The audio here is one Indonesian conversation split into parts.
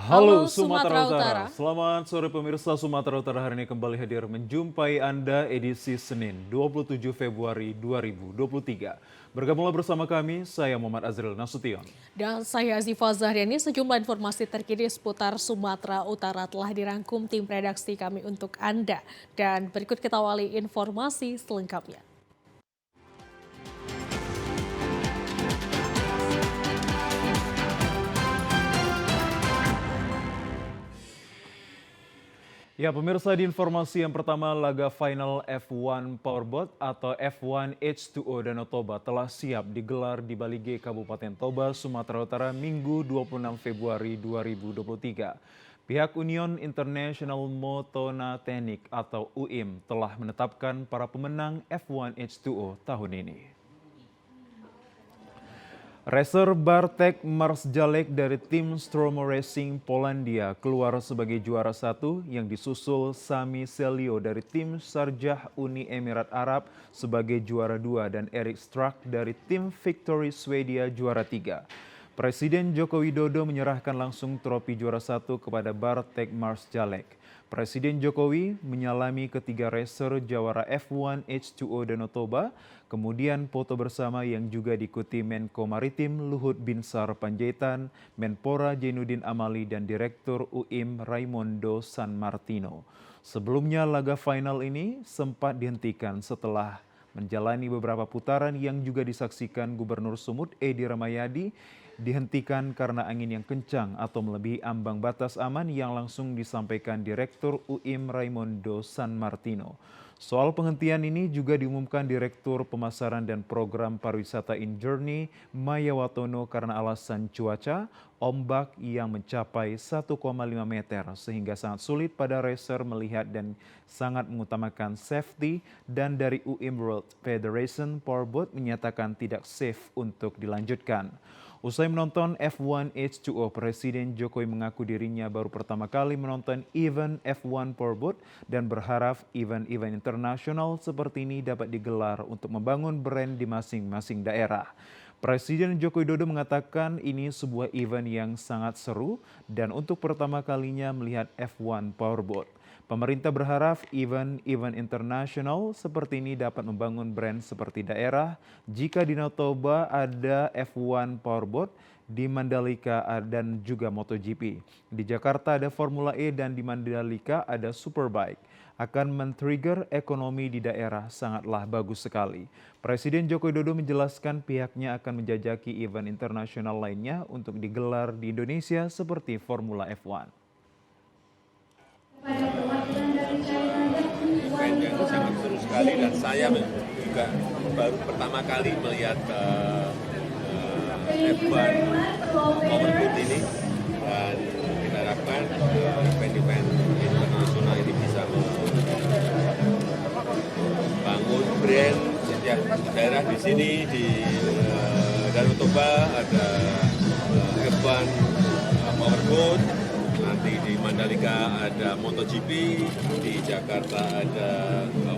Halo Halo Sumatera Sumatera Utara, Utara. selamat sore pemirsa. Sumatera Utara hari ini kembali hadir menjumpai Anda edisi Senin 27 Februari 2023. Bergabunglah bersama kami, saya Muhammad Azril Nasution. Dan saya Ziva Zahriani, sejumlah informasi terkini seputar Sumatera Utara telah dirangkum tim redaksi kami untuk Anda. Dan berikut kita awali informasi selengkapnya. Ya pemirsa, di informasi yang pertama, laga final F1 Powerboat atau F1 H2O Danau Toba telah siap digelar di Bali G Kabupaten Toba, Sumatera Utara, Minggu 26 Februari 2023. Pihak Union International Motonatenik atau UIM telah menetapkan para pemenang F1 H2O tahun ini. Racer Bartek Marsjalek dari tim Stromo Racing Polandia keluar sebagai juara satu, yang disusul Sami Selio dari tim Sarjah Uni Emirat Arab sebagai juara dua dan Erik Strack dari tim Victory Swedia juara tiga. Presiden Joko Widodo menyerahkan langsung trofi juara satu kepada Bartek Marsjalek. Presiden Jokowi menyalami ketiga racer jawara F1 H2O Danau Toba, kemudian foto bersama yang juga diikuti Menko Maritim Luhut Binsar Panjaitan, Menpora Jainuddin Amali, dan Direktur UIM Raimondo San Martino. Sebelumnya laga final ini sempat dihentikan setelah menjalani beberapa putaran yang juga disaksikan Gubernur Sumut Edi Ramayadi, dihentikan karena angin yang kencang atau melebihi ambang batas aman yang langsung disampaikan Direktur UIM Raimondo San Martino. Soal penghentian ini juga diumumkan Direktur Pemasaran dan Program Pariwisata InJourney Maya Watono karena alasan cuaca, ombak yang mencapai 1,5 meter sehingga sangat sulit pada racer melihat dan sangat mengutamakan safety, dan dari UIM World Federation Powerboat menyatakan tidak safe untuk dilanjutkan. Usai menonton F1 H2O, Presiden Jokowi mengaku dirinya baru pertama kali menonton event F1 Powerboat dan berharap event-event internasional seperti ini dapat digelar untuk membangun brand di masing-masing daerah. Presiden Joko Widodo mengatakan ini sebuah event yang sangat seru dan untuk pertama kalinya melihat F1 Powerboat. Pemerintah berharap event-event internasional seperti ini dapat membangun brand seperti daerah. Jika di Danau Toba ada F1 Powerboat, di Mandalika dan juga MotoGP. Di Jakarta ada Formula E dan di Mandalika ada Superbike. Akan men-trigger ekonomi di daerah, sangatlah bagus sekali. Presiden Joko Widodo menjelaskan pihaknya akan menjajaki event internasional lainnya untuk digelar di Indonesia seperti Formula F1. Event yang sangat seru sekali dan saya juga baru pertama kali melihat F1 Powerboat ini, dan kita harapkan event-event internasional ini bisa membangun brand setiap daerah. Di sini di Danau Toba ada F1 Powerboat, nanti di Mandalika ada MotoGP, di Jakarta ada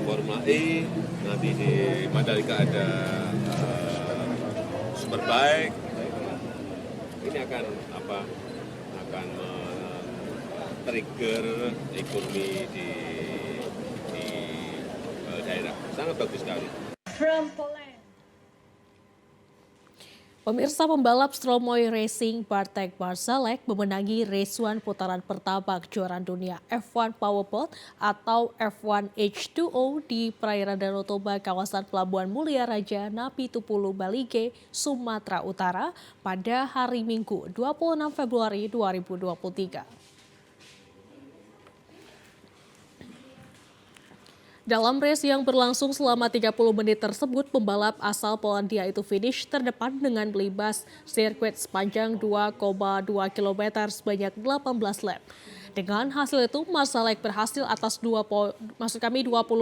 Formula E, nanti di Mandalika ada Superbike. Ini akan trigger ekonomi di daerah. Sangat bagus sekali. Pemirsa, pembalap Stromoy Racing Bartek Marsjalek memenangi race 1 putaran pertama kejuaraan dunia F1 Powerboat atau F1 H2O di perairan Danau Toba, kawasan Pelabuhan Mulia Raja Napi Tupulu, Bali G, Sumatera Utara pada hari Minggu 26 Februari 2023. Dalam race yang berlangsung selama 30 menit tersebut, pembalap asal Polandia itu finish terdepan dengan melibas sirkuit sepanjang 2,2 km sebanyak 18 lap. Dengan hasil itu, Marsjalek berhasil atas 20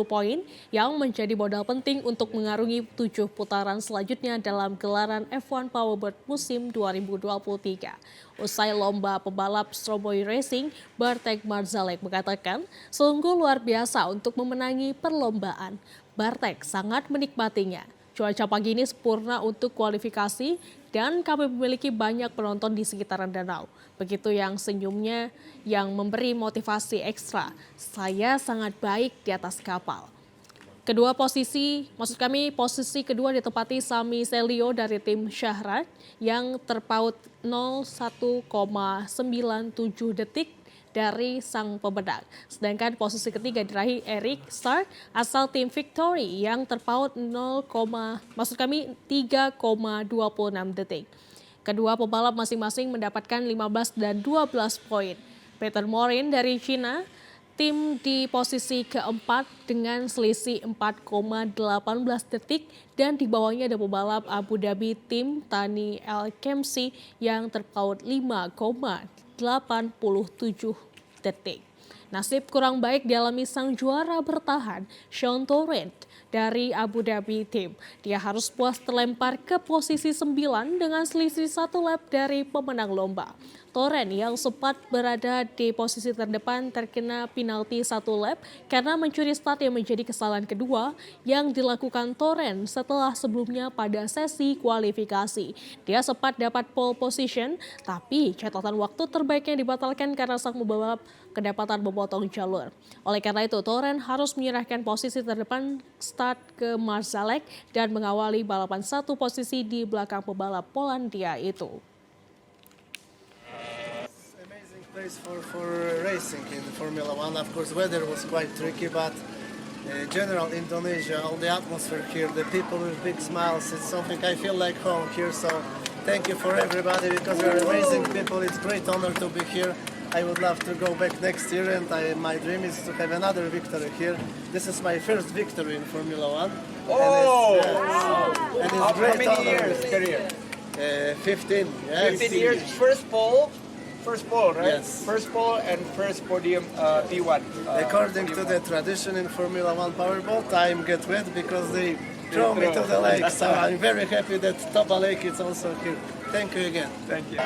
poin yang menjadi modal penting untuk mengarungi 7 putaran selanjutnya dalam gelaran F1 Powerboat musim 2023. Usai lomba, pembalap Stromoy Racing Bartek Marsjalek mengatakan, sungguh luar biasa untuk memenangi perlombaan. Bartek sangat menikmatinya. Cuaca pagi ini sempurna untuk kualifikasi dan kami memiliki banyak penonton di sekitaran danau. Begitu yang senyumnya yang memberi motivasi ekstra. Saya sangat baik di atas kapal. Posisi kedua ditempati Sami Selio dari tim Syahrat yang terpaut 01,97 detik dari sang pembedak. Sedangkan posisi ketiga diraih Eric Stark asal tim Victory yang terpaut 3,26 detik. Kedua pembalap masing-masing mendapatkan 15 dan 12 poin. Peter Morin dari China, tim di posisi keempat dengan selisih 4,18 detik dan di bawahnya ada pembalap Abu Dhabi tim Thani El Kemsi yang terpaut 5,87 detik. Nasib kurang baik dialami sang juara bertahan, Sean Torrent dari Abu Dhabi Team. Dia harus puas terlempar ke posisi 9 dengan selisih 1 lap dari pemenang lomba. Torrent yang sempat berada di posisi terdepan terkena penalti 1 lap karena mencuri start yang menjadi kesalahan kedua yang dilakukan Torrent setelah sebelumnya pada sesi kualifikasi. Dia sempat dapat pole position, tapi catatan waktu terbaiknya dibatalkan karena sang pembalap kedapatan memotong jalur. Oleh karena itu, Torrent harus menyerahkan posisi terdepan start ke Marzalek dan mengawali balapan 1 posisi di belakang pembalap Polandia itu. Place for racing in Formula One. Of course, weather was quite tricky, but general Indonesia, all the atmosphere here, the people with big smiles, it's something I feel like home here. So thank you for everybody because you're amazing people. It's a great honor to be here. I would love to go back next year, and my dream is to have another victory here. This is my first victory in Formula One. Oh! And it's great How many honor. years career? 15. Yes. 15 years. First pole, right? Yes. First pole and first podium P1. According to the tradition in Formula One powerboat, I get wet because they throw me to the lake. So I'm very happy that Toba Lake is also here. Thank you again. Thank you.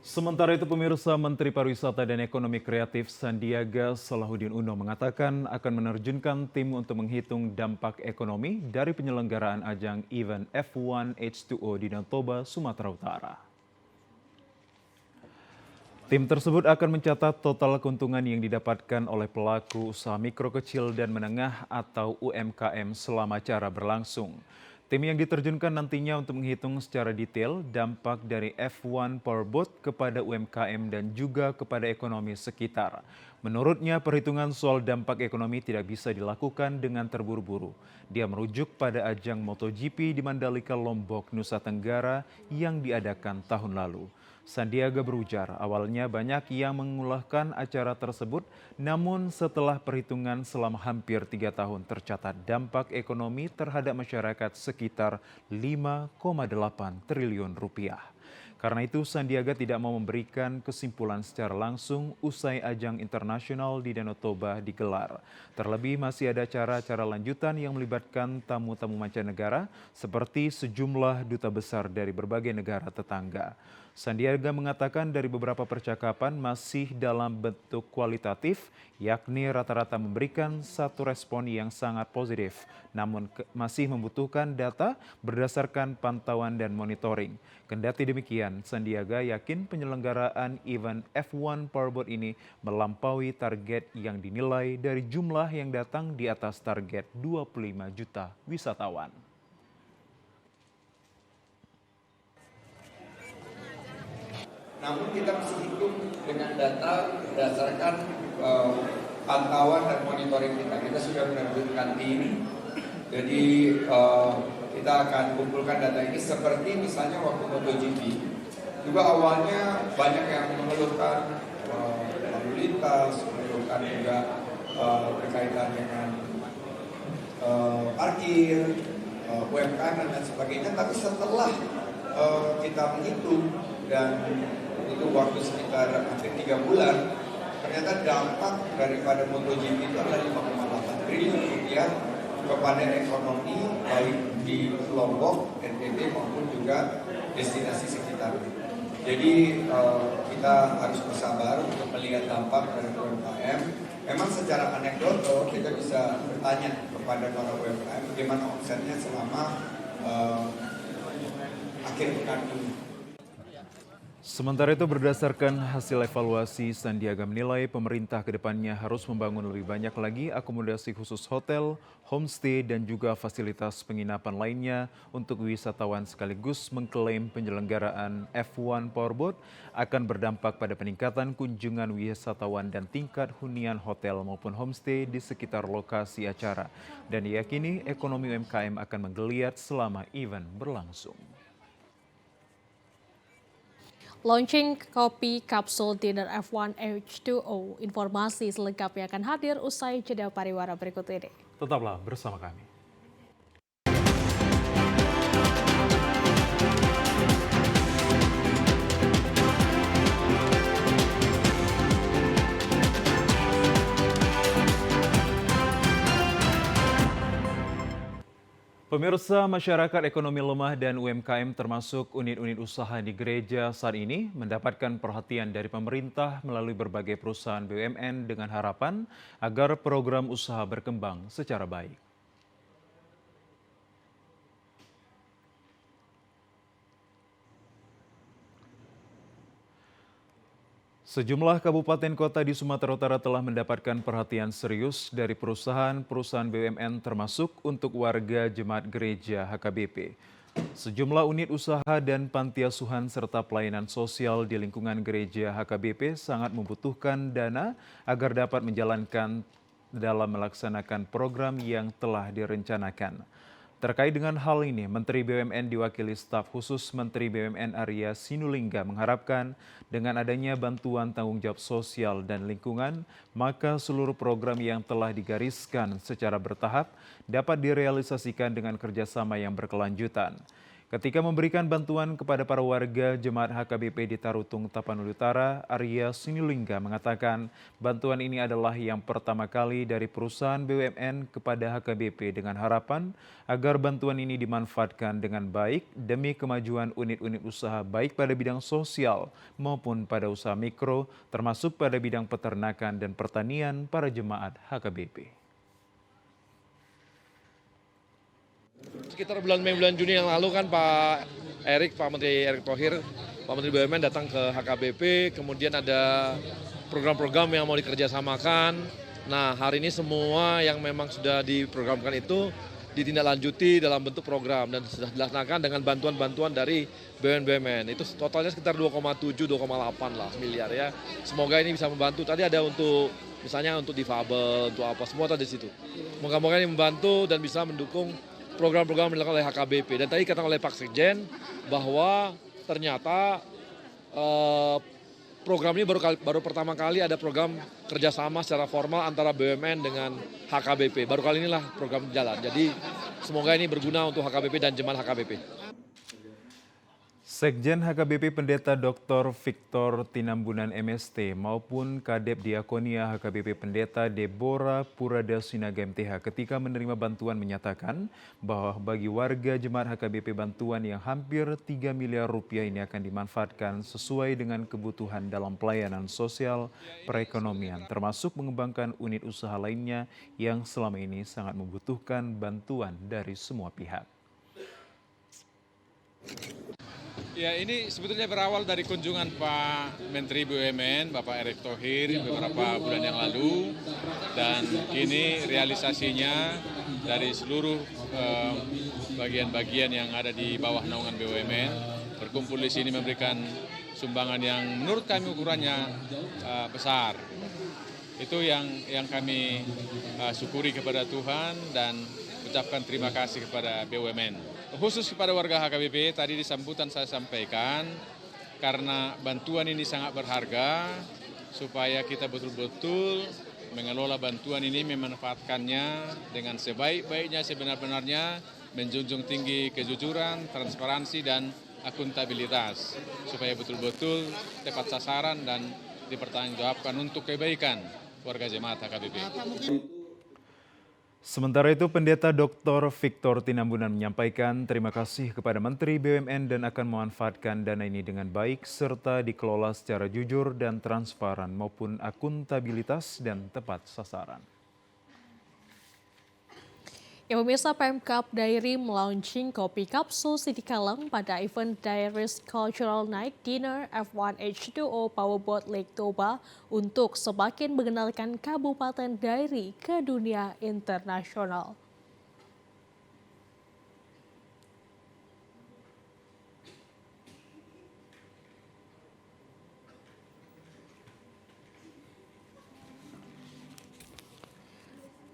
Sementara itu pemirsa, Menteri Pariwisata dan Ekonomi Kreatif Sandiaga Salahuddin Uno mengatakan akan menerjunkan tim untuk menghitung dampak ekonomi dari penyelenggaraan ajang event F1 H2O di Danau Toba, Sumatera Utara. Tim tersebut akan mencatat total keuntungan yang didapatkan oleh pelaku usaha mikro kecil dan menengah atau UMKM selama acara berlangsung. Tim yang diterjunkan nantinya untuk menghitung secara detail dampak dari F1 Powerboat kepada UMKM dan juga kepada ekonomi sekitar. Menurutnya, perhitungan soal dampak ekonomi tidak bisa dilakukan dengan terburu-buru. Dia merujuk pada ajang MotoGP di Mandalika, Lombok, Nusa Tenggara yang diadakan tahun lalu. Sandiaga berujar, awalnya banyak yang mengulahkan acara tersebut, namun setelah perhitungan selama hampir 3 tahun tercatat dampak ekonomi terhadap masyarakat sekitar 5,8 triliun rupiah. Karena itu, Sandiaga tidak mau memberikan kesimpulan secara langsung usai ajang internasional di Danau Toba digelar. Terlebih masih ada acara-acara lanjutan yang melibatkan tamu-tamu mancanegara seperti sejumlah duta besar dari berbagai negara tetangga. Sandiaga mengatakan dari beberapa percakapan masih dalam bentuk kualitatif, yakni rata-rata memberikan satu respon yang sangat positif, namun masih membutuhkan data berdasarkan pantauan dan monitoring. Kendati demikian, Sandiaga yakin penyelenggaraan event F1 Powerboat ini melampaui target yang dinilai dari jumlah yang datang di atas target 25 juta wisatawan. Namun kita mesti hitung dengan data berdasarkan pantauan dan monitoring kita. Kita sudah menerbitkan tim, jadi kita akan kumpulkan data ini seperti misalnya waktu MotoGP. Juga awalnya banyak yang mengeluhkan lalu lintas, mengeluhkan juga berkaitan dengan parkir, UMKM dan sebagainya. Tapi setelah kita menghitung dan itu waktu sekitar hampir 3 bulan, ternyata dampak daripada MotoGP itu adalah 5,8 triliun rupiah kepada ekonomi baik di Lombok, NTB maupun juga destinasi sekitar. Jadi kita harus bersabar untuk melihat dampak dari UMKM. Memang secara anekdotal kita bisa bertanya kepada kepada para UMKM bagaimana omsetnya selama akhir pekan ini. Sementara itu berdasarkan hasil evaluasi, Sandiaga menilai pemerintah kedepannya harus membangun lebih banyak lagi akomodasi khusus hotel, homestay, dan juga fasilitas penginapan lainnya untuk wisatawan sekaligus mengklaim penyelenggaraan F1 Powerboat akan berdampak pada peningkatan kunjungan wisatawan dan tingkat hunian hotel maupun homestay di sekitar lokasi acara. Dan diyakini ekonomi UMKM akan menggeliat selama event berlangsung. Launching kopi kapsul dinner F1 H2O. Informasi selengkapnya akan hadir usai jeda pariwara berikut ini. Tetaplah bersama kami. Pemirsa, masyarakat ekonomi lemah dan UMKM termasuk unit-unit usaha di gereja saat ini mendapatkan perhatian dari pemerintah melalui berbagai perusahaan BUMN dengan harapan agar program usaha berkembang secara baik. Sejumlah kabupaten kota di Sumatera Utara telah mendapatkan perhatian serius dari perusahaan-perusahaan BUMN termasuk untuk warga jemaat gereja HKBP. Sejumlah unit usaha dan panti asuhan serta pelayanan sosial di lingkungan gereja HKBP sangat membutuhkan dana agar dapat menjalankan dalam melaksanakan program yang telah direncanakan. Terkait dengan hal ini, Menteri BUMN diwakili staf khusus Menteri BUMN Arya Sinulinga mengharapkan dengan adanya bantuan tanggung jawab sosial dan lingkungan, maka seluruh program yang telah digariskan secara bertahap dapat direalisasikan dengan kerjasama yang berkelanjutan. Ketika memberikan bantuan kepada para warga jemaat HKBP di Tarutung, Tapanuli Utara, Arya Sinulinga mengatakan bantuan ini adalah yang pertama kali dari perusahaan BUMN kepada HKBP dengan harapan agar bantuan ini dimanfaatkan dengan baik demi kemajuan unit-unit usaha baik pada bidang sosial maupun pada usaha mikro, termasuk pada bidang peternakan dan pertanian para jemaat HKBP. Sekitar bulan Mei, bulan Juni yang lalu kan Pak Menteri Erick Thohir, Pak Menteri BUMN datang ke HKBP, kemudian ada program-program yang mau dikerjasamakan. Nah, hari ini semua yang memang sudah diprogramkan itu ditindaklanjuti dalam bentuk program dan sudah dilaksanakan dengan bantuan-bantuan dari BUMN. Itu totalnya sekitar 2,7-2,8 lah miliar ya. Semoga ini bisa membantu. Tadi ada untuk misalnya untuk difabel, untuk apa, semua ada di situ. Moga-moga ini membantu dan bisa mendukung program-program yang dilakukan oleh HKBP. Dan tadi katakan oleh Pak Sekjen bahwa ternyata program ini baru pertama kali ada program kerjasama secara formal antara BUMN dengan HKBP. Baru kali inilah program jalan. Jadi semoga ini berguna untuk HKBP dan jemaat HKBP. Sekjen HKBP Pendeta Dr. Victor Tinambunan MST maupun Kadep Diakonia HKBP Pendeta Deborah Purada Sinaga MTH ketika menerima bantuan menyatakan bahwa bagi warga jemaat HKBP bantuan yang hampir 3 miliar rupiah ini akan dimanfaatkan sesuai dengan kebutuhan dalam pelayanan sosial perekonomian termasuk mengembangkan unit usaha lainnya yang selama ini sangat membutuhkan bantuan dari semua pihak. Ya, ini sebetulnya berawal dari kunjungan Pak Menteri BUMN, Bapak Erick Thohir beberapa bulan yang lalu, dan kini realisasinya dari seluruh bagian-bagian yang ada di bawah naungan BUMN berkumpul di sini memberikan sumbangan yang menurut kami ukurannya besar. Itu yang kami syukuri kepada Tuhan dan ucapkan terima kasih kepada BUMN. Khusus kepada warga HKBP, tadi di sambutan saya sampaikan, karena bantuan ini sangat berharga, supaya kita betul-betul mengelola bantuan ini, memanfaatkannya dengan sebaik-baiknya, sebenar-benarnya, menjunjung tinggi kejujuran, transparansi, dan akuntabilitas, supaya betul-betul tepat sasaran dan dipertanggungjawabkan untuk kebaikan warga jemaat HKBP. Sementara itu, Pendeta Dr. Victor Tinambunan menyampaikan terima kasih kepada Menteri BUMN dan akan memanfaatkan dana ini dengan baik serta dikelola secara jujur dan transparan maupun akuntabilitas dan tepat sasaran. Ya pemirsa, Pemkab Dairi melaunching kopi kapsul Sidikalang pada event Dairies Cultural Night Dinner F1 H2O Powerboat Lake Toba untuk semakin mengenalkan Kabupaten Dairi ke dunia internasional.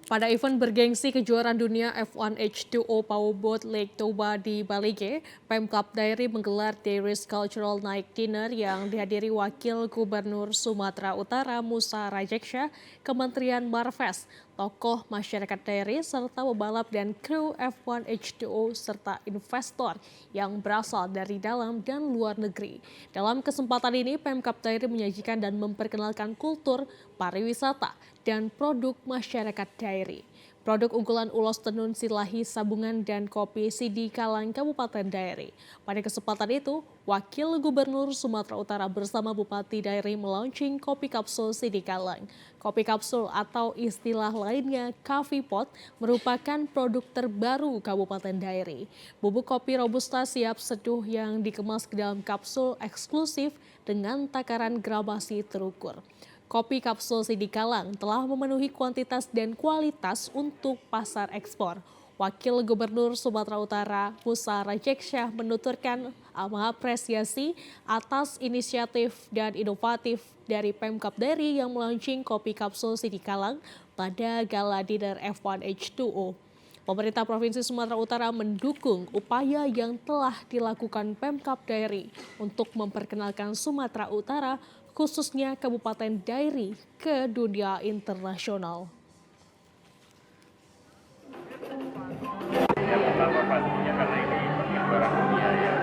Pada event bergengsi kejuaraan dunia F1 H2O Powerboat Lake Toba di Balige, Pemkab Dairi menggelar Dairies Cultural Night Dinner yang dihadiri Wakil Gubernur Sumatera Utara Musa Rajeksya, Kementerian Marves, tokoh masyarakat Dairi, serta pebalap dan kru F1 H2O serta investor yang berasal dari dalam dan luar negeri. Dalam kesempatan ini, Pemkab Dairi menyajikan dan memperkenalkan kultur, pariwisata, dan produk masyarakat Dairi. Produk unggulan Ulos Tenun Silahi Sabungan dan Kopi Sidikalang Kabupaten Dairi. Pada kesempatan itu, Wakil Gubernur Sumatera Utara bersama Bupati Dairi melaunching kopi kapsul Sidikalang. Kopi kapsul atau istilah lainnya coffee pot merupakan produk terbaru Kabupaten Dairi. Bubuk kopi robusta siap seduh yang dikemas ke dalam kapsul eksklusif dengan takaran gramasi terukur. Kopi kapsul Sidikalang telah memenuhi kuantitas dan kualitas untuk pasar ekspor. Wakil Gubernur Sumatera Utara Musa Rajeksya menuturkan mengapresiasi atas inisiatif dan inovatif dari Pemkab Dairi yang melaunching kopi kapsul Sidikalang pada Gala Dinner F1 H2O. Pemerintah Provinsi Sumatera Utara mendukung upaya yang telah dilakukan Pemkab Dairi untuk memperkenalkan Sumatera Utara, khususnya Kabupaten Dairi, ke dunia internasional. Yang pertama pastinya karena ini kejuaraan dunia ya,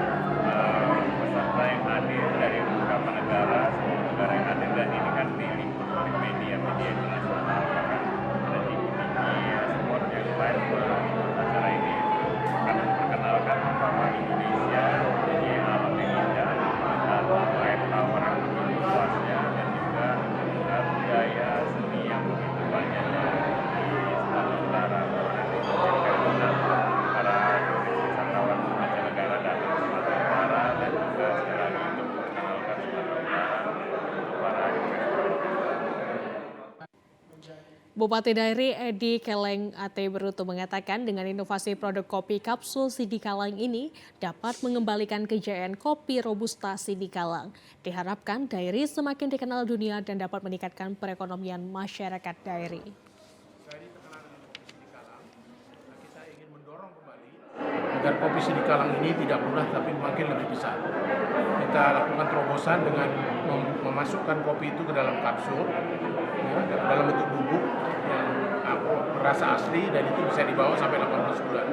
peserta yang hadir dari beberapa negara, semua negara yang hadir, dan ini kan diliput oleh media internasional, bahkan ada tinggi-tinggi sport yang lain mengikuti acara ini akan memperkenalkan bahwa Indonesia mempunyai alam yang indah, air tawar yang begitu luasnya, dan juga budaya seni yang begitu banyaknya di Sumatera Utara. Para wisatawan mancanegara datang ke Sumatera Utara dan juga sekali lagi untuk memperkenalkan Sumatera Utara untuk para investor. Bupati Dairi Edi Keleng Ate Berutu mengatakan dengan inovasi produk kopi kapsul Sidikalang ini dapat mengembalikan kejayaan kopi robusta Sidikalang. Diharapkan Dairi semakin dikenal dunia dan dapat meningkatkan perekonomian masyarakat Dairi. Agar kopi Sidikalang ini tidak punah tapi makin lebih besar. Kita lakukan terobosan dengan memasukkan kopi itu ke dalam kapsul, ya, dalam bentuk bubuk yang rasa asli, dan itu bisa dibawa sampai 18 bulan.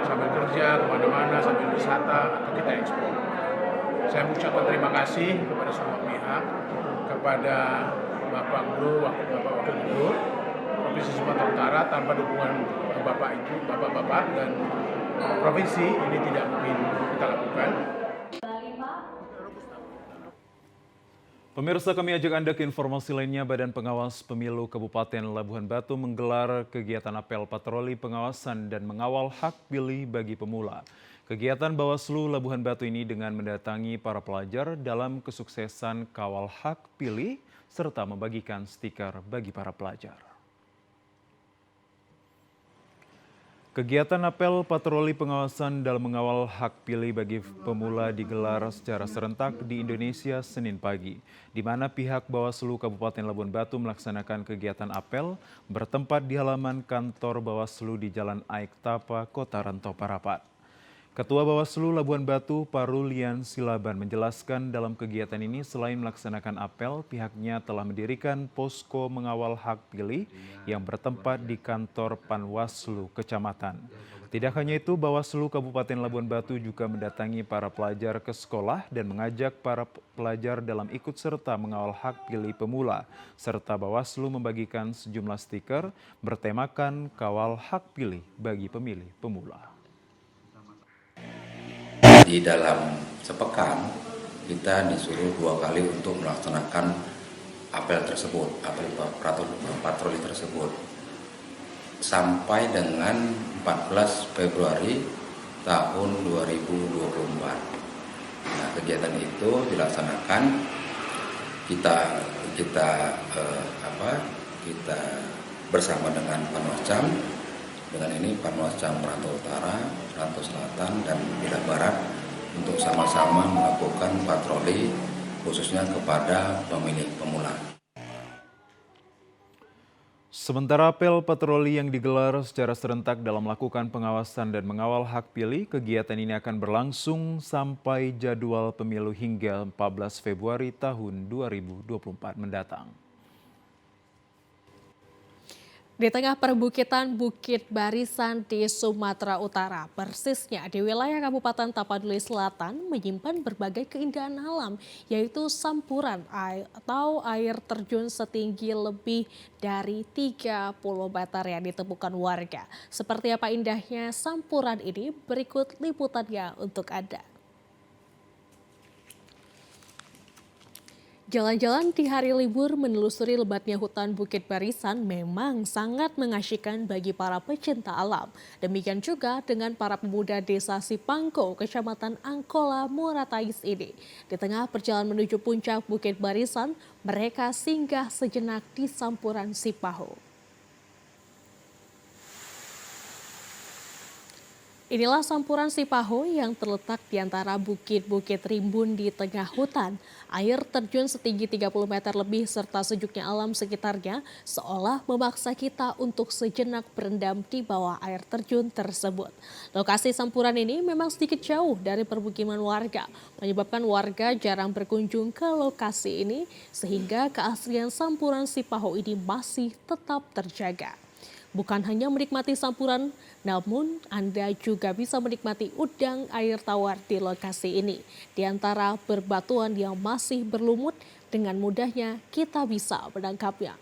Sambil kerja, kemana-mana, sambil wisata, atau kita ekspor. Saya mengucapkan terima kasih kepada semua pihak, kepada Bapak Gubernur, Bapak Wakil Gubernur Provinsi Sumatera Utara. Tanpa dukungan Bapak itu, Bapak-Bapak dan Provinsi, ini tidak mungkin kita lakukan. Pemirsa, kami ajak Anda ke informasi lainnya. Badan Pengawas Pemilu Kabupaten Labuhan Batu menggelar kegiatan apel patroli pengawasan dan mengawal hak pilih bagi pemula. Kegiatan Bawaslu Labuhan Batu ini dengan mendatangi para pelajar dalam kesuksesan kawal hak pilih serta membagikan stiker bagi para pelajar. Kegiatan apel patroli pengawasan dalam mengawal hak pilih bagi pemula digelar secara serentak di Indonesia Senin pagi, di mana pihak Bawaslu Kabupaten Labuan Batu melaksanakan kegiatan apel bertempat di halaman kantor Bawaslu di Jalan Aik Tapa, Kota Rantau Parapat. Ketua Bawaslu Labuan Batu, Parulian Silaban, menjelaskan dalam kegiatan ini selain melaksanakan apel, pihaknya telah mendirikan posko mengawal hak pilih yang bertempat di kantor Panwaslu Kecamatan. Tidak hanya itu, Bawaslu Kabupaten Labuan Batu juga mendatangi para pelajar ke sekolah dan mengajak para pelajar dalam ikut serta mengawal hak pilih pemula, serta Bawaslu membagikan sejumlah stiker bertemakan kawal hak pilih bagi pemilih pemula. Di dalam sepekan kita disuruh 2 kali untuk melaksanakan apel tersebut, apel patroli tersebut. sampai dengan 14 Februari tahun 2024. Nah, kegiatan itu dilaksanakan kita bersama dengan Panwascam. Dengan ini Panwascam Rantau Utara, Rantau Selatan, dan Bila Barat untuk sama-sama melakukan patroli khususnya kepada pemilih pemula. Sementara apel patroli yang digelar secara serentak dalam melakukan pengawasan dan mengawal hak pilih, kegiatan ini akan berlangsung sampai jadwal pemilu hingga 14 Februari tahun 2024 mendatang. Di tengah perbukitan Bukit Barisan di Sumatera Utara, persisnya di wilayah Kabupaten Tapanuli Selatan menyimpan berbagai keindahan alam, yaitu sampuran atau air terjun setinggi lebih dari 30 meter yang ditemukan warga. Seperti apa indahnya sampuran ini, berikut liputannya untuk Anda. Jalan-jalan di hari libur menelusuri lebatnya hutan Bukit Barisan memang sangat mengasyikkan bagi para pecinta alam. Demikian juga dengan para pemuda desa Sipangko, Kecamatan Angkola, Moratais ini. Di tengah perjalanan menuju puncak Bukit Barisan, mereka singgah sejenak di Sampuran Sipaho. Inilah Sampuran Sipaho yang terletak di antara bukit-bukit rimbun di tengah hutan. Air terjun setinggi 30 meter lebih serta sejuknya alam sekitarnya seolah memaksa kita untuk sejenak berendam di bawah air terjun tersebut. Lokasi sampuran ini memang sedikit jauh dari permukiman warga, menyebabkan warga jarang berkunjung ke lokasi ini sehingga keaslian Sampuran Sipaho ini masih tetap terjaga. Bukan hanya menikmati sampuran, namun Anda juga bisa menikmati udang air tawar di lokasi ini. Di antara berbatuan yang masih berlumut, dengan mudahnya kita bisa menangkapnya.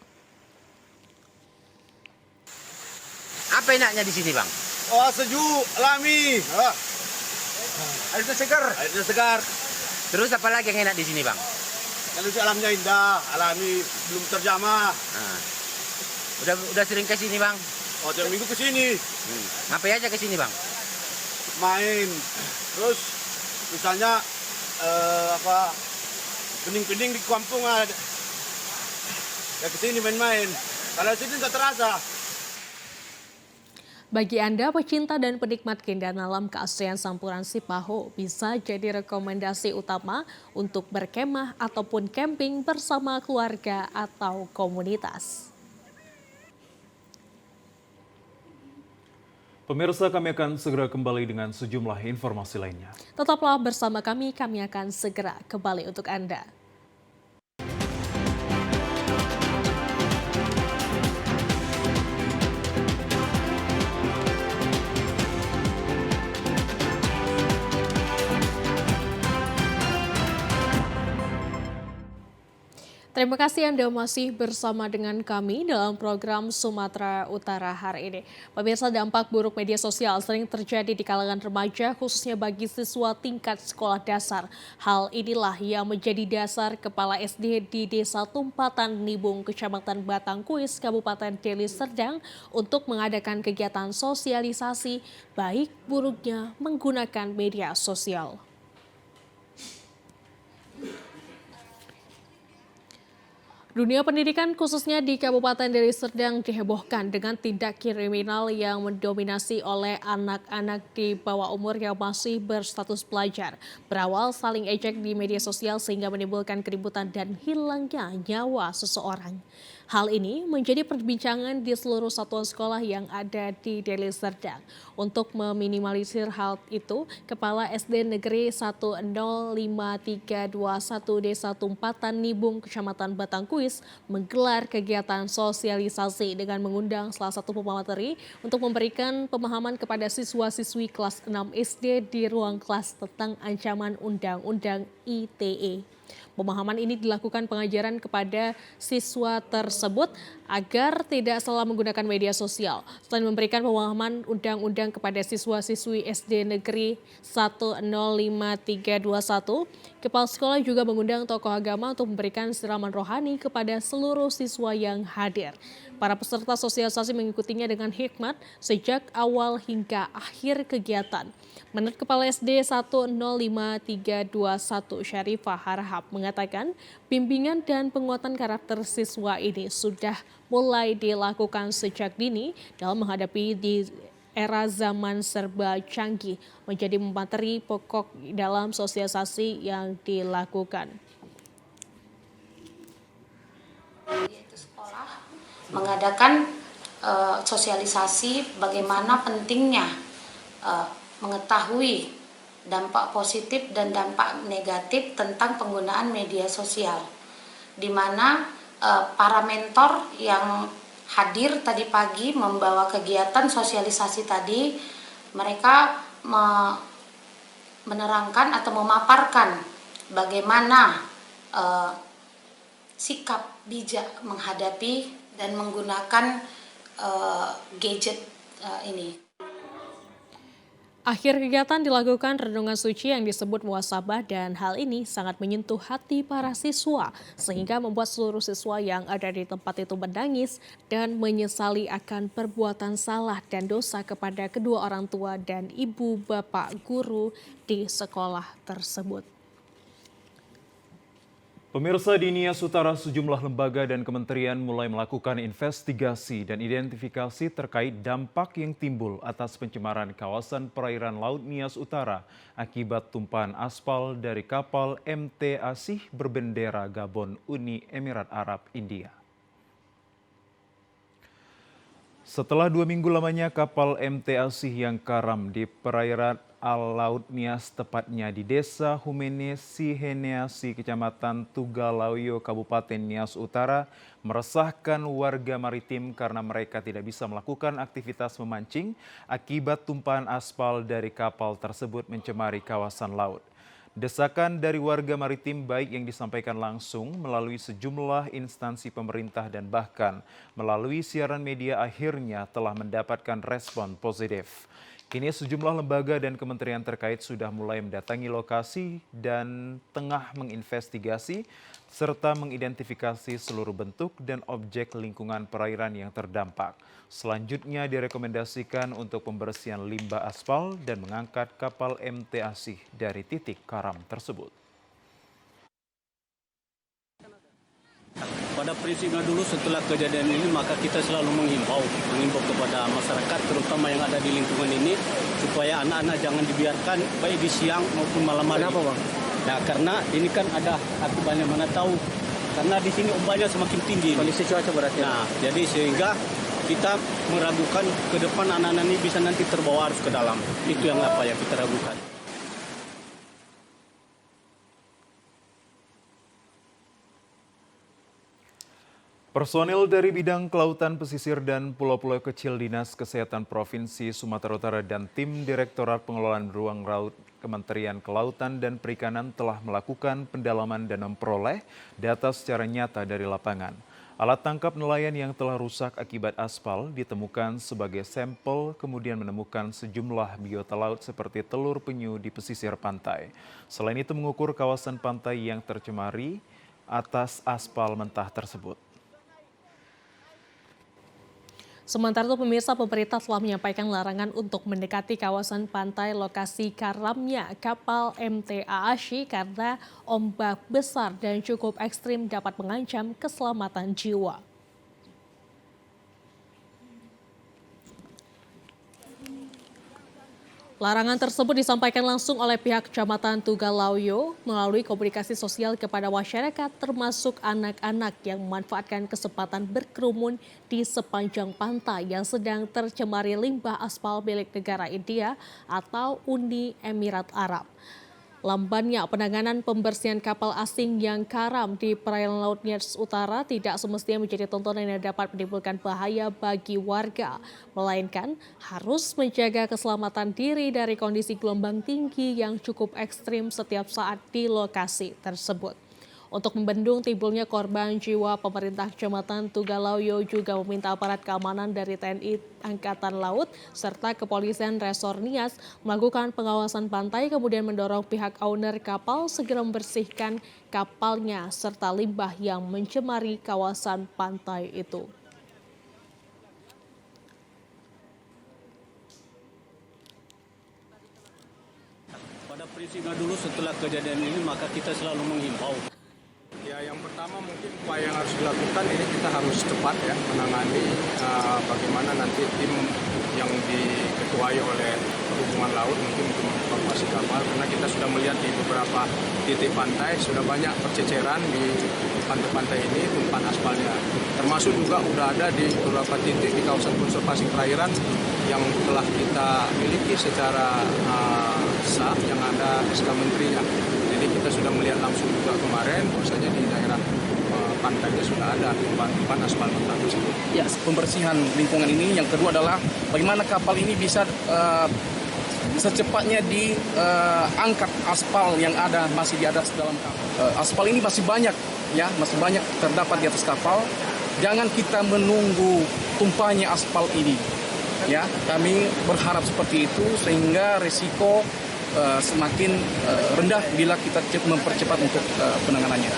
Apa enaknya di sini, Bang? Oh, sejuk, alami. Airnya segar. Airnya segar. Terus apa lagi yang enak di sini, Bang? Kalau alamnya indah, alami, belum terjamah. Udah sering ke sini, Bang? Oh, tiap minggu ke sini. Ngapain aja ke sini, Bang? Main. Terus misalnya pening-pening di kampung ada. Ya ke sini main-main. Kalau sini nggak terasa. Bagi Anda pecinta dan penikmat keindahan alam, keaslian Sampuran Sipaho bisa jadi rekomendasi utama untuk berkemah ataupun camping bersama keluarga atau komunitas. Pemirsa, kami akan segera kembali dengan sejumlah informasi lainnya. Tetaplah bersama kami akan segera kembali untuk Anda. Terima kasih Anda masih bersama dengan kami dalam program Sumatera Utara hari ini. Pemirsa, dampak buruk media sosial sering terjadi di kalangan remaja khususnya bagi siswa tingkat sekolah dasar. Hal inilah yang menjadi dasar Kepala SD di Desa Tumpatan Nibung, Kecamatan Batangkuis, Kabupaten Deli Serdang untuk mengadakan kegiatan sosialisasi baik buruknya menggunakan media sosial. Dunia pendidikan khususnya di Kabupaten Deli Serdang dihebohkan dengan tindak kriminal yang mendominasi oleh anak-anak di bawah umur yang masih berstatus pelajar. Berawal saling ejek di media sosial sehingga menimbulkan keributan dan hilangnya nyawa seseorang. Hal ini menjadi perbincangan di seluruh satuan sekolah yang ada di Deli Serdang. Untuk meminimalisir hal itu, Kepala SD Negeri 10531 Desa Tumpatan Nibung, Kecamatan Batangkuis, menggelar kegiatan sosialisasi dengan mengundang salah satu pemateri untuk memberikan pemahaman kepada siswa-siswi kelas 6 SD di ruang kelas tentang ancaman Undang-Undang ITE. Pemahaman ini dilakukan pengajaran kepada siswa tersebut agar tidak salah menggunakan media sosial. Selain memberikan pemahaman undang-undang kepada siswa-siswi SD Negeri 10531, Kepala Sekolah juga mengundang tokoh agama untuk memberikan siraman rohani kepada seluruh siswa yang hadir. Para peserta sosialisasi mengikutinya dengan hikmat sejak awal hingga akhir kegiatan. Menurut Kepala SD 105321 Syarifah Harahap mengatakan, bimbingan dan penguatan karakter siswa ini sudah mulai dilakukan sejak dini dalam menghadapi di era zaman serba canggih, menjadi materi pokok dalam sosialisasi yang dilakukan. Yaitu sekolah mengadakan sosialisasi bagaimana pentingnya mengetahui dampak positif dan dampak negatif tentang penggunaan media sosial, di mana para mentor yang hadir tadi pagi membawa kegiatan sosialisasi tadi, mereka menerangkan atau memaparkan bagaimana sikap bijak menghadapi dan menggunakan gadget ini. Akhir kegiatan dilakukan renungan suci yang disebut muhasabah dan hal ini sangat menyentuh hati para siswa sehingga membuat seluruh siswa yang ada di tempat itu menangis dan menyesali akan perbuatan salah dan dosa kepada kedua orang tua dan ibu bapak guru di sekolah tersebut. Pemirsa, di Nias Utara sejumlah lembaga dan kementerian mulai melakukan investigasi dan identifikasi terkait dampak yang timbul atas pencemaran kawasan perairan Laut Nias Utara akibat tumpahan aspal dari kapal MT Asih berbendera Gabon Uni Emirat Arab India. Setelah 2 minggu lamanya kapal MT Asih yang karam di perairan Laut Nias, tepatnya di Desa Humene Siheneasi, Kecamatan Tugalauyo, Kabupaten Nias Utara, meresahkan warga maritim karena mereka tidak bisa melakukan aktivitas memancing akibat tumpahan aspal dari kapal tersebut mencemari kawasan laut. Desakan dari warga maritim baik yang disampaikan langsung melalui sejumlah instansi pemerintah dan bahkan melalui siaran media akhirnya telah mendapatkan respon positif. Kini sejumlah lembaga dan kementerian terkait sudah mulai mendatangi lokasi dan tengah menginvestigasi serta mengidentifikasi seluruh bentuk dan objek lingkungan perairan yang terdampak. Selanjutnya direkomendasikan untuk pembersihan limbah aspal dan mengangkat kapal MT Asih dari titik karam tersebut. Pada prinsipnya dulu setelah kejadian ini maka kita selalu menghimbau kepada masyarakat terutama yang ada di lingkungan ini supaya anak-anak jangan dibiarkan baik di siang maupun malam hari. Kenapa, Bang? Nah, karena ini kan ada akibatnya mana tahu. Karena di sini ombaknya semakin tinggi. Kondisi cuaca berarti. Nah, jadi sehingga kita meragukan ke depan anak-anak ini bisa nanti terbawa arus ke dalam. Itu yang yang kita ragukan. Personil dari bidang kelautan, pesisir, dan pulau-pulau kecil Dinas Kesehatan Provinsi Sumatera Utara dan tim Direktorat Pengelolaan Ruang Laut Kementerian Kelautan dan Perikanan telah melakukan pendalaman dan memperoleh data secara nyata dari lapangan. Alat tangkap nelayan yang telah rusak akibat aspal ditemukan sebagai sampel, kemudian menemukan sejumlah biota laut seperti telur penyu di pesisir pantai. Selain itu mengukur kawasan pantai yang tercemari atas aspal mentah tersebut. Sementara itu pemirsa, pemerintah telah menyampaikan larangan untuk mendekati kawasan pantai lokasi karamnya kapal MT Asih karena ombak besar dan cukup ekstrim dapat mengancam keselamatan jiwa. Larangan tersebut disampaikan langsung oleh pihak Kecamatan Tugalauyo melalui komunikasi sosial kepada masyarakat termasuk anak-anak yang memanfaatkan kesempatan berkerumun di sepanjang pantai yang sedang tercemari limbah aspal milik negara India atau Uni Emirat Arab. Lambannya penanganan pembersihan kapal asing yang karam di perairan Laut Nias Utara tidak semestinya menjadi tontonan yang dapat menimbulkan bahaya bagi warga, melainkan harus menjaga keselamatan diri dari kondisi gelombang tinggi yang cukup ekstrim setiap saat di lokasi tersebut. Untuk membendung timbulnya korban jiwa, pemerintah Kecamatan Tugalauyo juga meminta aparat keamanan dari TNI Angkatan Laut serta Kepolisian Resor Nias melakukan pengawasan pantai, kemudian mendorong pihak owner kapal segera membersihkan kapalnya serta limbah yang mencemari kawasan pantai itu. Prinsipnya dulu setelah kejadian ini maka kita selalu menghimbau. Ya, yang pertama mungkin upaya yang harus dilakukan ini kita harus cepat ya menangani bagaimana nanti tim yang diketuai oleh perhubungan laut mungkin untuk mengevakuasi kapal, karena kita sudah melihat di beberapa titik pantai sudah banyak perceceran di pantai-pantai ini tumpukan aspalnya, termasuk juga sudah ada di beberapa titik di kawasan konservasi perairan yang telah kita miliki secara sah yang ada SK menterinya. Jadi kita sudah melihat langsung juga kemarin bahwasanya di daerah pantainya sudah ada tumpukan aspal mentah tersebut. Ya, pembersihan lingkungan ini. Yang kedua adalah bagaimana kapal ini bisa secepatnya diangkat aspal yang ada masih di atas dalam kapal. Aspal ini masih banyak ya, masih banyak terdapat di atas kapal. Jangan kita menunggu tumpahnya aspal ini. Ya, kami berharap seperti itu sehingga risiko semakin rendah bila kita mempercepat untuk penanganannya.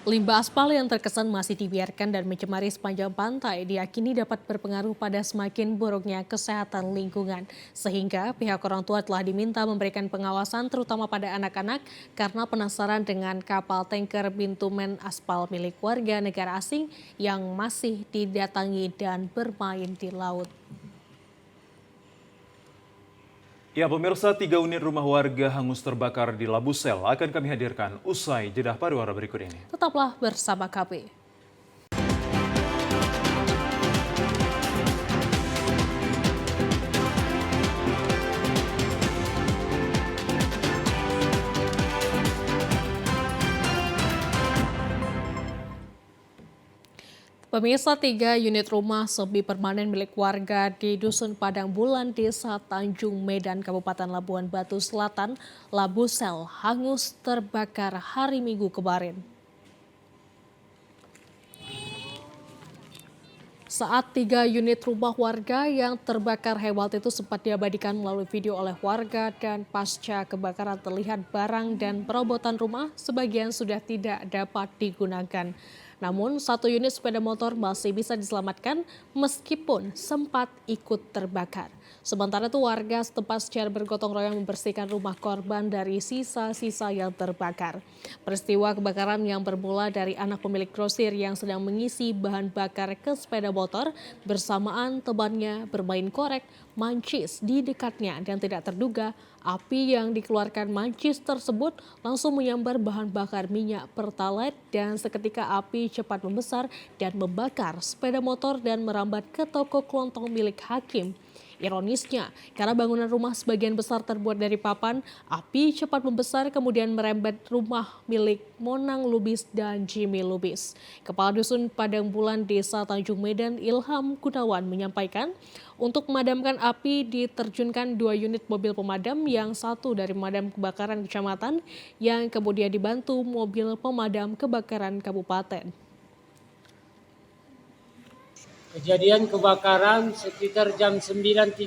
Limbah aspal yang terkesan masih dibiarkan dan mencemari sepanjang pantai diyakini dapat berpengaruh pada semakin buruknya kesehatan lingkungan. Sehingga pihak orang tua telah diminta memberikan pengawasan terutama pada anak-anak karena penasaran dengan kapal tanker bitumen aspal milik warga negara asing yang masih didatangi dan bermain di laut. Ya pemirsa, 3 unit rumah warga hangus terbakar di Labusel akan kami hadirkan usai jeda pariwara berikut ini. Tetaplah bersama kami. Pemirsa, 3 unit rumah semi permanen milik warga di Dusun Padang Bulan, Desa Tanjung Medan, Kabupaten Labuan Batu Selatan, Labusel, hangus terbakar hari Minggu kemarin. Saat 3 unit rumah warga yang terbakar hebat itu sempat diabadikan melalui video oleh warga dan pasca kebakaran terlihat barang dan perabotan rumah sebagian sudah tidak dapat digunakan. Namun 1 unit sepeda motor masih bisa diselamatkan meskipun sempat ikut terbakar. Sementara itu warga setempat secara bergotong royong membersihkan rumah korban dari sisa-sisa yang terbakar. Peristiwa kebakaran yang bermula dari anak pemilik grosir yang sedang mengisi bahan bakar ke sepeda motor bersamaan temannya bermain korek mancis di dekatnya dan tidak terduga api yang dikeluarkan mancis tersebut langsung menyambar bahan bakar minyak pertalite dan seketika api cepat membesar dan membakar sepeda motor dan merambat ke toko kelontong milik Hakim. Ironisnya, karena bangunan rumah sebagian besar terbuat dari papan, api cepat membesar kemudian merembet rumah milik Monang Lubis dan Jimmy Lubis. Kepala Dusun Padang Bulan Desa Tanjung Medan Ilham Gunawan menyampaikan, untuk memadamkan api diterjunkan 2 unit mobil pemadam, yang 1 dari pemadam kebakaran kecamatan, yang kemudian dibantu mobil pemadam kebakaran kabupaten. Kejadian kebakaran sekitar jam 9.30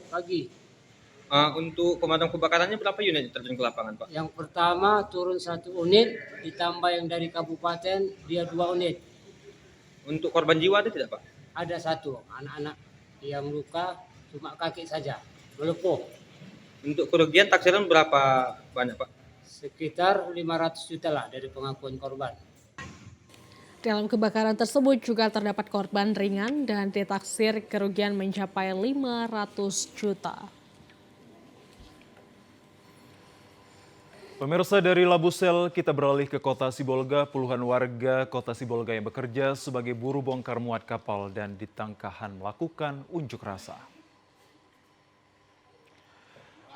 pagi. Untuk pemadam kebakarannya berapa unit terjun ke lapangan, Pak? Yang pertama turun 1 unit, ditambah yang dari kabupaten dia 2 unit. Untuk korban jiwa ada tidak, Pak? Ada 1, anak-anak yang luka cuma kaki saja, melepuh. Untuk kerugian taksiran berapa banyak, Pak? Sekitar 500 juta lah dari pengakuan korban. Dalam kebakaran tersebut juga terdapat korban ringan dan ditaksir kerugian mencapai 500 juta. Pemirsa, dari Labusel kita beralih ke Kota Sibolga. Puluhan warga Kota Sibolga yang bekerja sebagai buruh bongkar muat kapal dan di Tangkahan melakukan unjuk rasa.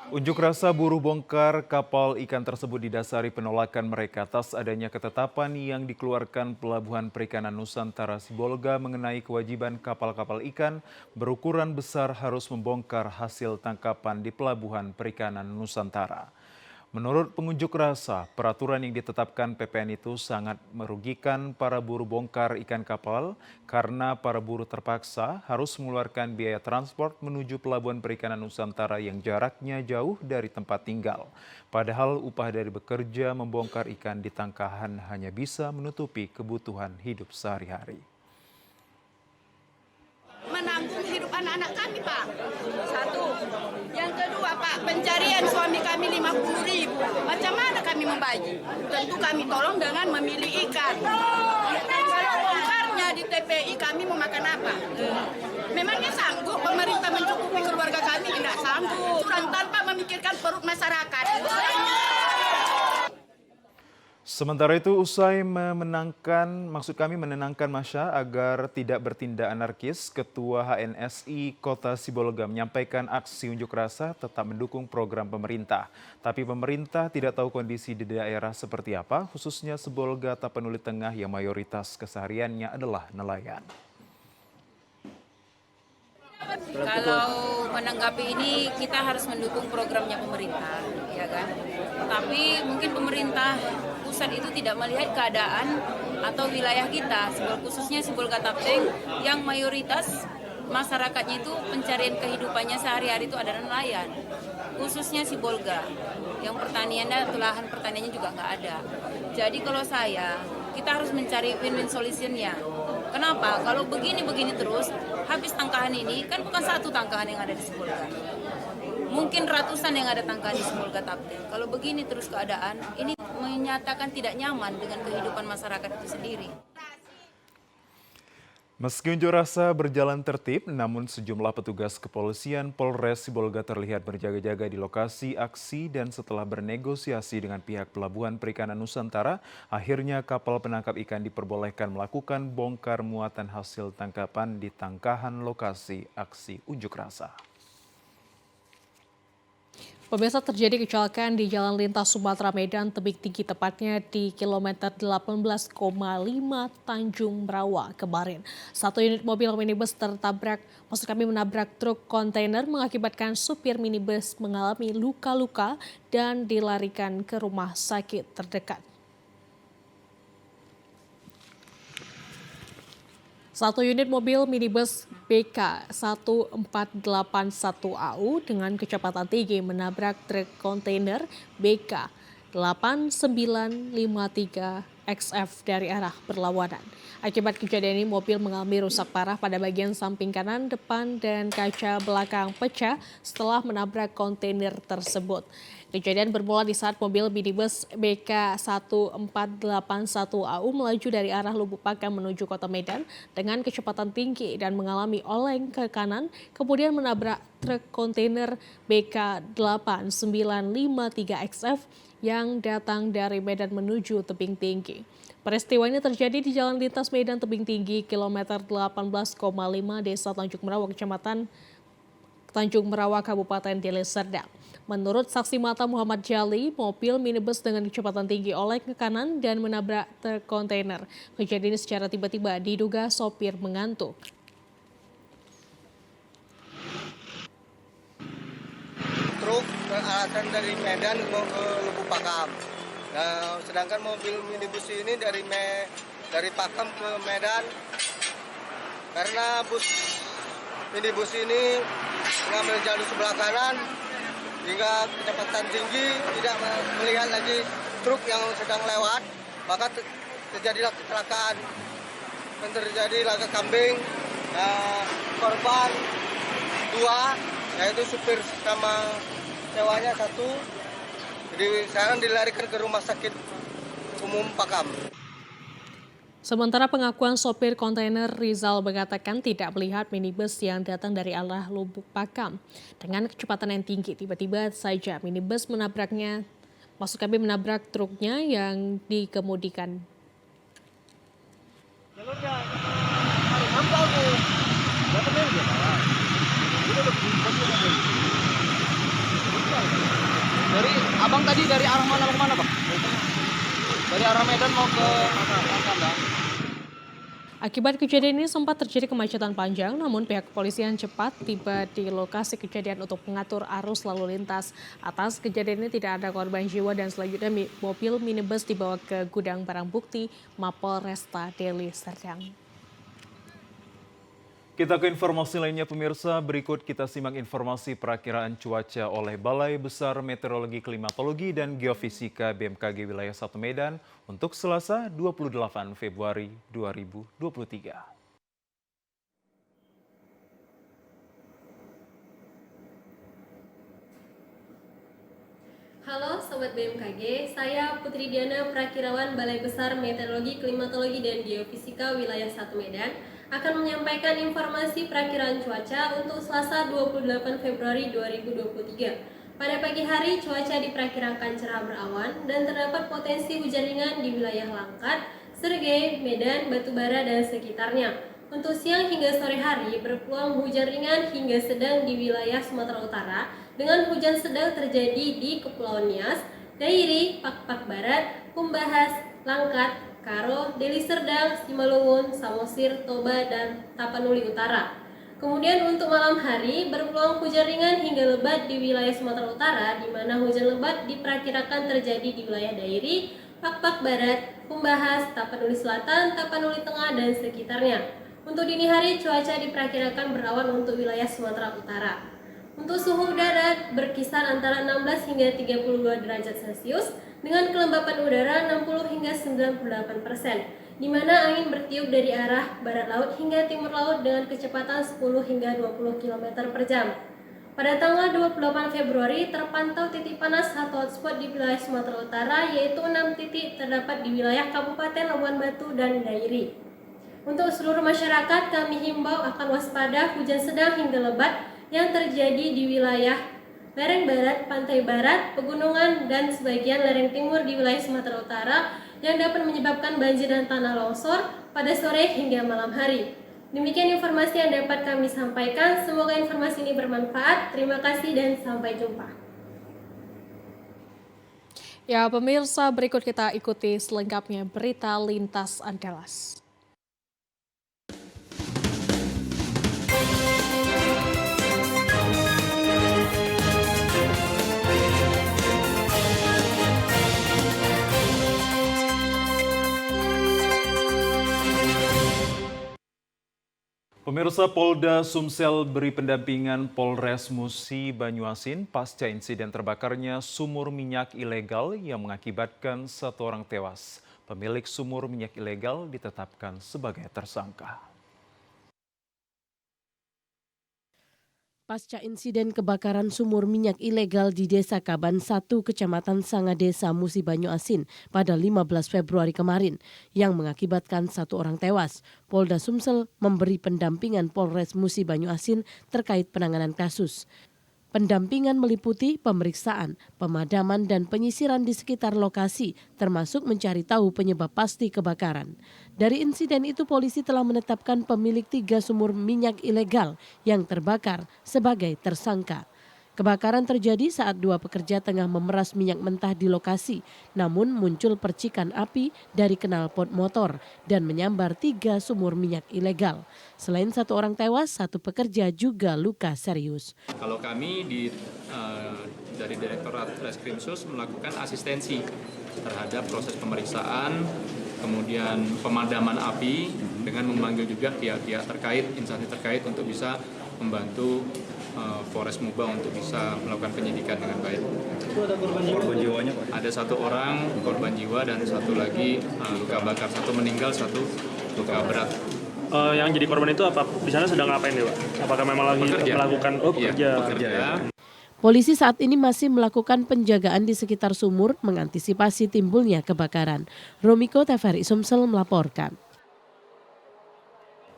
Unjuk rasa buruh bongkar kapal ikan tersebut didasari penolakan mereka atas adanya ketetapan yang dikeluarkan Pelabuhan Perikanan Nusantara Sibolga mengenai kewajiban kapal-kapal ikan berukuran besar harus membongkar hasil tangkapan di Pelabuhan Perikanan Nusantara. Menurut pengunjuk rasa, peraturan yang ditetapkan PPN itu sangat merugikan para buruh bongkar ikan kapal karena para buruh terpaksa harus mengeluarkan biaya transport menuju Pelabuhan Perikanan Nusantara yang jaraknya jauh dari tempat tinggal. Padahal upah dari bekerja membongkar ikan di Tangkahan hanya bisa menutupi kebutuhan hidup sehari-hari. Menanggung hidup anak-anak kami, Pak. Satu. Yang kedua, Pak, pencarian suami kami 50.000. Macam mana kami membagi? Tentu kami tolong dengan memilih ikan. Kalau bongkarnya di TPI, kami mau makan apa? Memangnya sanggup pemerintah mencukupi keluarga kami? Tidak sanggup. Tanpa memikirkan perut masyarakat. Sementara itu, usai menenangkan masa agar tidak bertindak anarkis, Ketua HNSI Kota Sibolga menyampaikan aksi unjuk rasa tetap mendukung program pemerintah. Tapi pemerintah tidak tahu kondisi di daerah seperti apa, khususnya Sibolga Tapanuli Tengah yang mayoritas kesehariannya adalah nelayan. Kalau menanggapi ini kita harus mendukung programnya pemerintah, ya kan? Tapi mungkin pemerintah pusat itu tidak melihat keadaan atau wilayah kita, khususnya Sibolga Tapteng yang mayoritas masyarakatnya itu pencarian kehidupannya sehari-hari itu adalah nelayan, khususnya Sibolga, yang pertaniannya atau lahan pertaniannya juga nggak ada. Jadi kalau kita harus mencari win-win solution-nya. Kenapa? Kalau begini terus, habis tangkahan ini, kan bukan satu tangkahan yang ada di Sibolga. Mungkin ratusan yang ada tangkahan di Sibolga Tapteng. Kalau begini terus keadaan, ini menyatakan tidak nyaman dengan kehidupan masyarakat itu sendiri. Meski unjuk rasa berjalan tertib, namun sejumlah petugas kepolisian Polres Sibolga terlihat berjaga-jaga di lokasi aksi dan setelah bernegosiasi dengan pihak Pelabuhan Perikanan Nusantara, akhirnya kapal penangkap ikan diperbolehkan melakukan bongkar muatan hasil tangkapan di tangkahan lokasi aksi unjuk rasa. Pemirsa, terjadi kecelakaan di Jalan Lintas Sumatera Medan tebing tinggi, tepatnya di kilometer 18,5 Tanjung Merawa kemarin. Satu unit mobil minibus menabrak truk kontainer mengakibatkan supir minibus mengalami luka-luka dan dilarikan ke rumah sakit terdekat. Satu unit mobil minibus BK 1481AU dengan kecepatan tinggi menabrak truk kontainer BK 8953XF dari arah berlawanan. Akibat kejadian ini, mobil mengalami rusak parah pada bagian samping kanan, depan, dan kaca belakang pecah setelah menabrak kontainer tersebut. Kejadian bermula di saat mobil minibus BK 1481AU melaju dari arah Lubuk Pakam menuju Kota Medan dengan kecepatan tinggi dan mengalami oleng ke kanan, kemudian menabrak truk kontainer BK 8953XF yang datang dari Medan menuju tebing tinggi. Peristiwa ini terjadi di Jalan Lintas Medan Tebing Tinggi, kilometer 18,5 Desa Tanjung Merawa, Kecamatan Tanjung Merawa, Kabupaten Deli Serdang. Menurut saksi mata Muhammad Jali, mobil minibus dengan kecepatan tinggi oleng ke kanan dan menabrak truk kontainer. Kejadian ini secara tiba-tiba diduga sopir mengantuk. Truk beralasan dari Medan mau ke Lubuk Pakam. Nah, sedangkan mobil minibus ini dari Pakam ke Medan, karena bus minibus ini mengambil jalur sebelah kanan hingga kecepatan tinggi, tidak melihat lagi truk yang sedang lewat, maka terjadilah kecelakaan dan terjadi laka kambing. Korban 2, yaitu supir sama sewanya 1, jadi sekarang dilarikan ke rumah sakit umum Pakam. Sementara pengakuan sopir kontainer Rizal mengatakan tidak melihat minibus yang datang dari arah Lubuk Pakam. Dengan kecepatan yang tinggi, tiba-tiba saja minibus menabrak truknya yang dikemudikan. Dari abang tadi dari arah mana ke mana, Bang? Dari arah Medan mau ke Kanda. Akibat kejadian ini sempat terjadi kemacetan panjang, namun pihak kepolisian cepat tiba di lokasi kejadian untuk mengatur arus lalu lintas. Atas kejadian ini tidak ada korban jiwa dan selanjutnya mobil minibus dibawa ke gudang barang bukti Mapolresta Deli Serdang. Kita ke informasi lainnya pemirsa, berikut kita simak informasi perakiraan cuaca oleh Balai Besar Meteorologi, Klimatologi, dan Geofisika BMKG Wilayah 1 Medan untuk Selasa 28 Februari 2023. Sobat BMKG, saya Putri Diana Prakirawan Balai Besar Meteorologi, Klimatologi, dan Geofisika Wilayah 1 Medan akan menyampaikan informasi perakiraan cuaca untuk Selasa 28 Februari 2023. Pada pagi hari, cuaca diperkirakan cerah berawan dan terdapat potensi hujan ringan di wilayah Langkat, Srege, Medan, Batubara, dan sekitarnya. Untuk siang hingga sore hari, berpeluang hujan ringan hingga sedang di wilayah Sumatera Utara, dengan hujan sedang terjadi di Kepulauan Nias, Dairi, Pakpak Barat, Humbahas, Langkat, Karo, Deli Serdang, Simalungun, Samosir, Toba, dan Tapanuli Utara. Kemudian untuk malam hari, berpeluang hujan ringan hingga lebat di wilayah Sumatera Utara, di mana hujan lebat diperkirakan terjadi di wilayah Dairi, Pakpak Barat, Humbahas, Tapanuli Selatan, Tapanuli Tengah, dan sekitarnya. Untuk dini hari, cuaca diperkirakan berawan untuk wilayah Sumatera Utara. Untuk suhu udara berkisar antara 16 hingga 32 derajat Celcius dengan kelembapan udara 60 hingga 98%, di mana angin bertiup dari arah barat laut hingga timur laut dengan kecepatan 10 hingga 20 km per jam. Pada tanggal 28 Februari terpantau titik panas atau hotspot di wilayah Sumatera Utara, yaitu 6 titik terdapat di wilayah Kabupaten Labuan Batu dan Dairi. Untuk seluruh masyarakat, kami himbau akan waspada hujan sedang hingga lebat yang terjadi di wilayah lereng barat, pantai barat, pegunungan, dan sebagian lereng timur di wilayah Sumatera Utara yang dapat menyebabkan banjir dan tanah longsor pada sore hingga malam hari. Demikian informasi yang dapat kami sampaikan. Semoga informasi ini bermanfaat. Terima kasih dan sampai jumpa. Ya, pemirsa, berikut kita ikuti selengkapnya berita lintas Andalas. Pemirsa, Polda Sumsel beri pendampingan Polres Musi Banyuasin pasca insiden terbakarnya sumur minyak ilegal yang mengakibatkan 1 orang tewas. Pemilik sumur minyak ilegal ditetapkan sebagai tersangka. Pasca insiden kebakaran sumur minyak ilegal di Desa Kaban 1, Kecamatan Sangadesa, Musi Banyuasin pada 15 Februari kemarin yang mengakibatkan 1 orang tewas, Polda Sumsel memberi pendampingan Polres Musi Banyuasin terkait penanganan kasus. Pendampingan meliputi pemeriksaan, pemadaman, dan penyisiran di sekitar lokasi, termasuk mencari tahu penyebab pasti kebakaran. Dari insiden itu, polisi telah menetapkan pemilik 3 sumur minyak ilegal yang terbakar sebagai tersangka. Kebakaran terjadi saat 2 pekerja tengah memeras minyak mentah di lokasi, namun muncul percikan api dari knalpot motor dan menyambar 3 sumur minyak ilegal. Selain 1 orang tewas, 1 pekerja juga luka serius. Kalau kami dari Direktorat Reskrimsus melakukan asistensi terhadap proses pemeriksaan, kemudian pemadaman api dengan memanggil juga pihak-pihak terkait, instansi terkait untuk bisa membantu Polres Muba untuk bisa melakukan penyidikan dengan baik. Itu ada korban jiwanya, Pak? Ada 1 orang korban jiwa dan 1 lagi luka bakar, 1 meninggal, 1 luka berat. Yang jadi korban itu apa? Di sana sedang ngapain deh, Pak? Apakah memang lagi melakukan pekerja? Polisi saat ini masih melakukan penjagaan di sekitar sumur mengantisipasi timbulnya kebakaran. Romiko TVRI Sumsel melaporkan.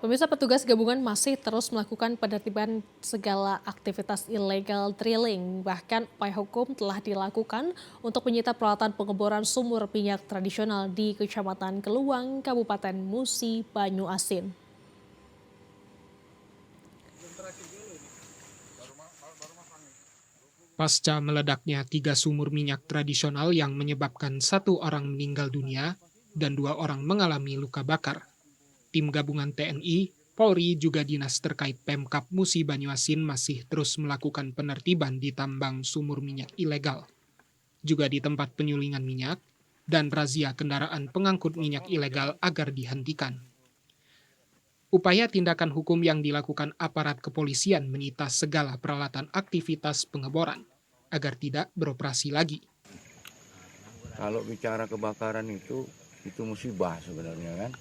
Pemirsa, petugas gabungan masih terus melakukan penertiban segala aktivitas ilegal drilling. Bahkan upaya hukum telah dilakukan untuk menyita peralatan pengeboran sumur minyak tradisional di Kecamatan Keluang, Kabupaten Musi Banyuasin. Pasca meledaknya 3 sumur minyak tradisional yang menyebabkan 1 orang meninggal dunia dan 2 orang mengalami luka bakar, tim gabungan TNI, Polri, juga dinas terkait Pemkab Musi Banyuasin masih terus melakukan penertiban di tambang sumur minyak ilegal, juga di tempat penyulingan minyak, dan razia kendaraan pengangkut minyak ilegal agar dihentikan. Upaya tindakan hukum yang dilakukan aparat kepolisian menyita segala peralatan aktivitas pengeboran agar tidak beroperasi lagi. Kalau bicara kebakaran itu musibah sebenarnya kan.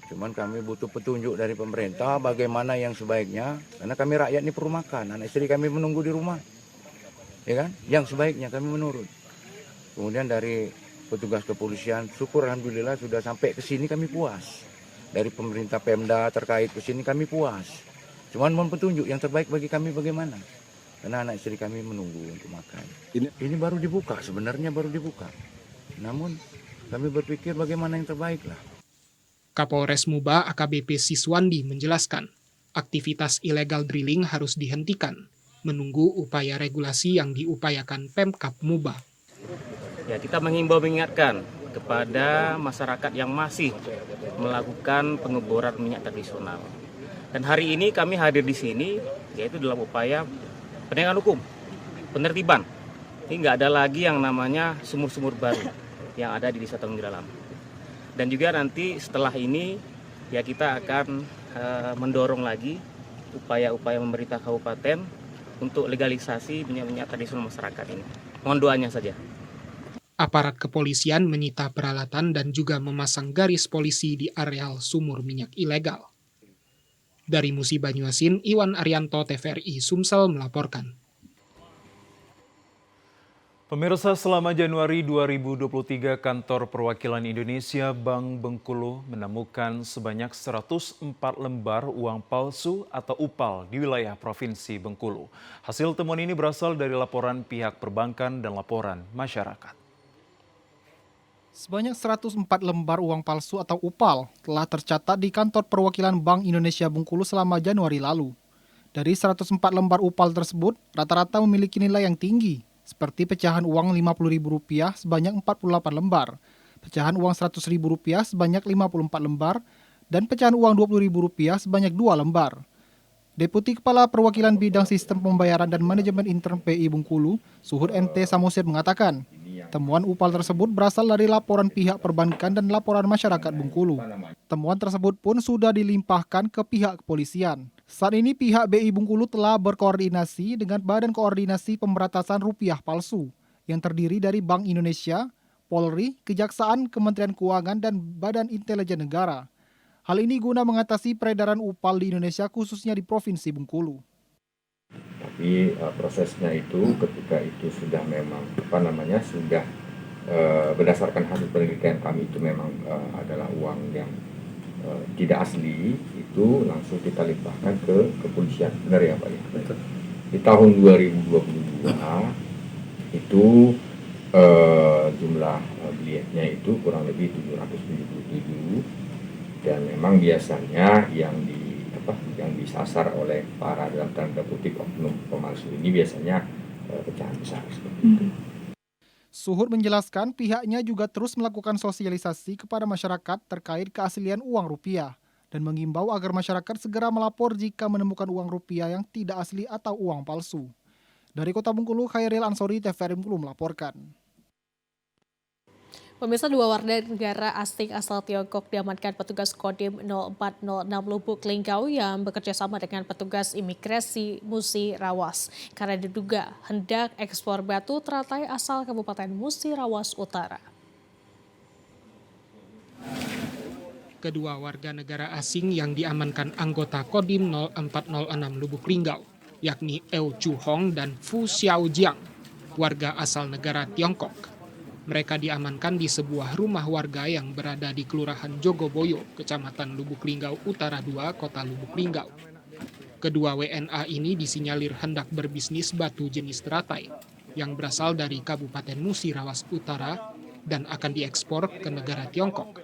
Cuman kami butuh petunjuk dari pemerintah bagaimana yang sebaiknya, karena kami rakyat ini perlu makan, anak istri kami menunggu di rumah, ya kan? Yang sebaiknya kami menurut. Kemudian dari petugas kepolisian, syukur alhamdulillah sudah sampai ke sini kami puas. Dari pemerintah Pemda terkait ke sini kami puas. Cuman mohon petunjuk yang terbaik bagi kami bagaimana. Karena anak istri kami menunggu untuk makan. Ini baru dibuka, sebenarnya baru dibuka. Namun kami berpikir bagaimana yang terbaik lah. Kapolres Muba AKBP Siswandi menjelaskan, aktivitas ilegal drilling harus dihentikan, menunggu upaya regulasi yang diupayakan Pemkab Muba. Ya, kita mengingatkan kepada masyarakat yang masih melakukan pengeboran minyak tradisional. Dan hari ini kami hadir di sini, yaitu dalam upaya penegakan hukum, penertiban. Ini nggak ada lagi yang namanya sumur-sumur baru yang ada di Desa Tanjung Dalam. Dan juga nanti setelah ini, ya kita akan mendorong lagi upaya-upaya pemerintah kabupaten untuk legalisasi minyak-minyak tradisional masyarakat ini. Mohon doanya saja. Aparat kepolisian menyita peralatan dan juga memasang garis polisi di areal sumur minyak ilegal. Dari Musi Banyuasin, Iwan Arianto, TVRI Sumsel melaporkan. Pemirsa, selama Januari 2023, Kantor Perwakilan Indonesia Bank Bengkulu menemukan sebanyak 104 lembar uang palsu atau UPAL di wilayah Provinsi Bengkulu. Hasil temuan ini berasal dari laporan pihak perbankan dan laporan masyarakat. Sebanyak 104 lembar uang palsu atau UPAL telah tercatat di Kantor Perwakilan Bank Indonesia Bengkulu selama Januari lalu. Dari 104 lembar UPAL tersebut, rata-rata memiliki nilai yang tinggi, seperti pecahan uang Rp50.000 sebanyak 48 lembar, pecahan uang Rp100.000 sebanyak 54 lembar, dan pecahan uang Rp20.000 sebanyak 2 lembar. Deputi Kepala Perwakilan Bidang Sistem Pembayaran dan Manajemen Intern PI Bengkulu, Suhud MT Samosir mengatakan, temuan UPAL tersebut berasal dari laporan pihak perbankan dan laporan masyarakat Bengkulu. Temuan tersebut pun sudah dilimpahkan ke pihak kepolisian. Saat ini pihak BI Bengkulu telah berkoordinasi dengan Badan Koordinasi Pemberantasan Rupiah Palsu yang terdiri dari Bank Indonesia, Polri, Kejaksaan, Kementerian Keuangan, dan Badan Intelijen Negara. Hal ini guna mengatasi peredaran UPAL di Indonesia khususnya di Provinsi Bengkulu. Tapi prosesnya itu ketika itu sudah memang sudah berdasarkan hasil penelitian kami itu memang adalah uang yang tidak asli, itu langsung kita limpahkan ke kepolisian. Benar ya Pak? Betul. Di tahun 2022 itu jumlah bilietnya itu kurang lebih 777, dan memang biasanya yang disasar oleh para dalam tanda kutip oknum pemalsu ini biasanya pecahan besar seperti itu. Suhud menjelaskan pihaknya juga terus melakukan sosialisasi kepada masyarakat terkait keaslian uang rupiah dan mengimbau agar masyarakat segera melapor jika menemukan uang rupiah yang tidak asli atau uang palsu. Dari Kota Bengkulu, Khairil Ansori, TVRI Bengkulu melaporkan. Pemirsa, 2 warga negara asing asal Tiongkok diamankan petugas Kodim 0406 Lubuk Linggau yang bekerja sama dengan petugas imigrasi Musi Rawas karena diduga hendak ekspor batu teratai asal Kabupaten Musi Rawas Utara. Kedua warga negara asing yang diamankan anggota Kodim 0406 Lubuk Linggau, yakni Eu Chu Hong dan Fu Xiaojiang, warga asal negara Tiongkok. Mereka diamankan di sebuah rumah warga yang berada di Kelurahan Jogoboyo, Kecamatan Lubuk Linggau Utara 2, Kota Lubuk Linggau. Kedua WNA ini disinyalir hendak berbisnis batu jenis teratai yang berasal dari Kabupaten Musi Rawas Utara dan akan diekspor ke negara Tiongkok.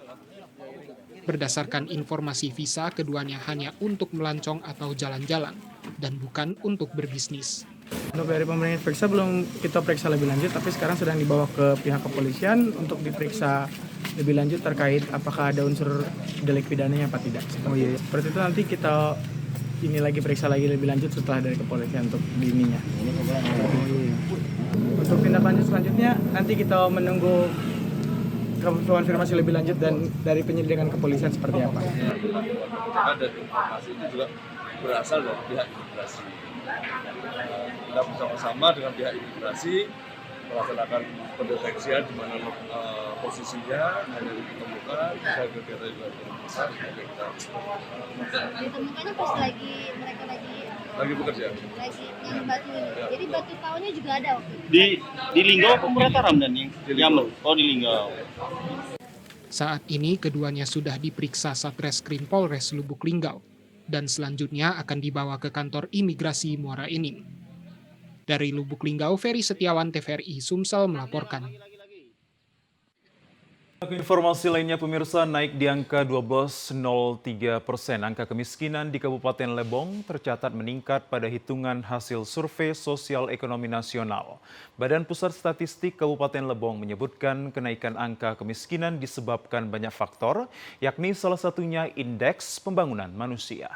Berdasarkan informasi visa, keduanya hanya untuk melancong atau jalan-jalan dan bukan untuk berbisnis. Untuk dari pemerintah periksa belum kita periksa lebih lanjut, tapi sekarang sedang dibawa ke pihak kepolisian untuk diperiksa lebih lanjut terkait apakah ada unsur delik pidananya apa tidak. Seperti itu nanti kita ini lagi periksa lagi lebih lanjut setelah dari kepolisian untuk dininya. Untuk tindak lanjut selanjutnya nanti kita menunggu konfirmasi lebih lanjut dan dari penyelidikan kepolisian seperti apa. Ada informasi itu juga berasal dari pihak imigrasi. Kita bersama-sama dengan pihak imigrasi melaksanakan pendeteksian di mana posisinya hanya ditemukan, saya kegiatan juga besar. Ditemukannya pas mereka lagi Lagi bekerja. Lagi di Batu ini. Jadi Batu Kaunya juga ada waktu itu. Di Linggau apa Murata Ramdan yang Yaman? Oh di Linggau. Saat ini keduanya sudah diperiksa Satreskrim Polres Lubuk Linggau dan selanjutnya akan dibawa ke kantor imigrasi Muara Enim. Dari Lubuk Linggau, Ferry Setiawan, TVRI Sumsel melaporkan. Informasi lainnya pemirsa, naik di angka 12,03%. Angka kemiskinan di Kabupaten Lebong tercatat meningkat pada hitungan hasil survei sosial ekonomi nasional. Badan Pusat Statistik Kabupaten Lebong menyebutkan kenaikan angka kemiskinan disebabkan banyak faktor, yakni salah satunya indeks pembangunan manusia.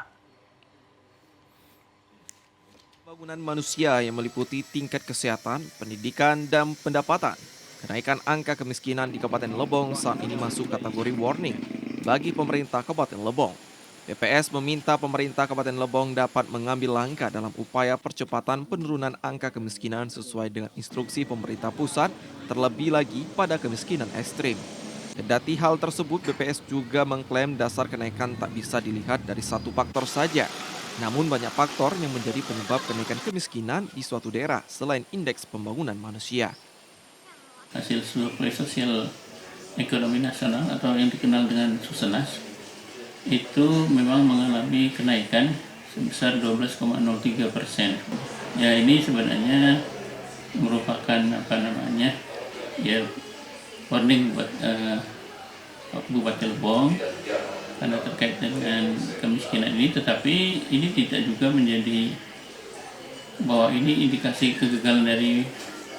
Pembangunan manusia yang meliputi tingkat kesehatan, pendidikan, dan pendapatan. Kenaikan angka kemiskinan di Kabupaten Lebong saat ini masuk kategori warning bagi pemerintah Kabupaten Lebong. BPS meminta pemerintah Kabupaten Lebong dapat mengambil langkah dalam upaya percepatan penurunan angka kemiskinan sesuai dengan instruksi pemerintah pusat, terlebih lagi pada kemiskinan ekstrim. Kendati hal tersebut, BPS juga mengklaim dasar kenaikan tak bisa dilihat dari satu faktor saja. Namun banyak faktor yang menjadi penyebab kenaikan kemiskinan di suatu daerah selain indeks pembangunan manusia. Hasil survei sosial ekonomi nasional atau yang dikenal dengan Susenas itu memang mengalami kenaikan sebesar 12,03%. Ya ini sebenarnya merupakan warning buat Bupati Lebong karena terkait dengan kemiskinan ini, tetapi ini tidak juga menjadi bahwa ini indikasi kegagalan dari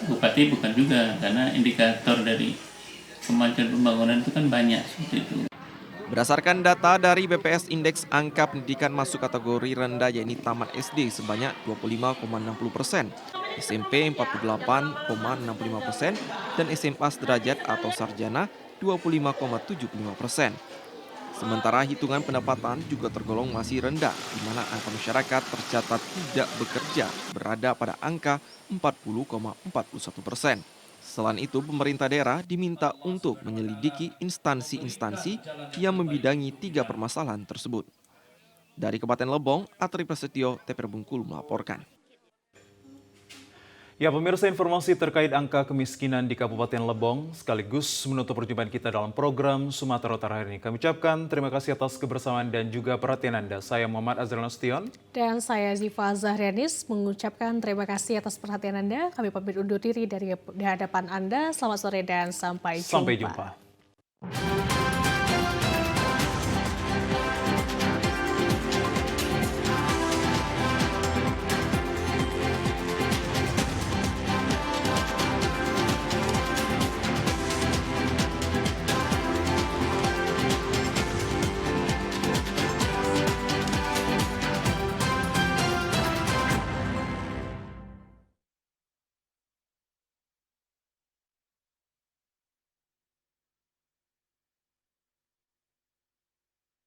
Bupati, bukan juga, karena indikator dari kemajuan pembangunan itu kan banyak seperti itu. Berdasarkan data dari BPS, indeks angka pendidikan masuk kategori rendah yakni tamat SD sebanyak 25,60%, SMP 48,65%, dan SMA sederajat atau sarjana 25,75%. Sementara hitungan pendapatan juga tergolong masih rendah, di mana angka masyarakat tercatat tidak bekerja berada pada angka 40,41%. Selain itu, pemerintah daerah diminta untuk menyelidiki instansi-instansi yang membidangi 3 permasalahan tersebut. Dari Kabupaten Lebong, Atri Prasetyo, TVRI Bengkulu melaporkan. Ya pemirsa, informasi terkait angka kemiskinan di Kabupaten Lebong sekaligus menutup perjumpaan kita dalam program Sumatera Utara hari ini. Kami ucapkan terima kasih atas kebersamaan dan juga perhatian Anda. Saya Muhammad Azrul Nasution. Dan saya Ziva Zahrianis mengucapkan terima kasih atas perhatian Anda. Kami pamit undur diri dari hadapan Anda. Selamat sore dan sampai jumpa. Sampai jumpa.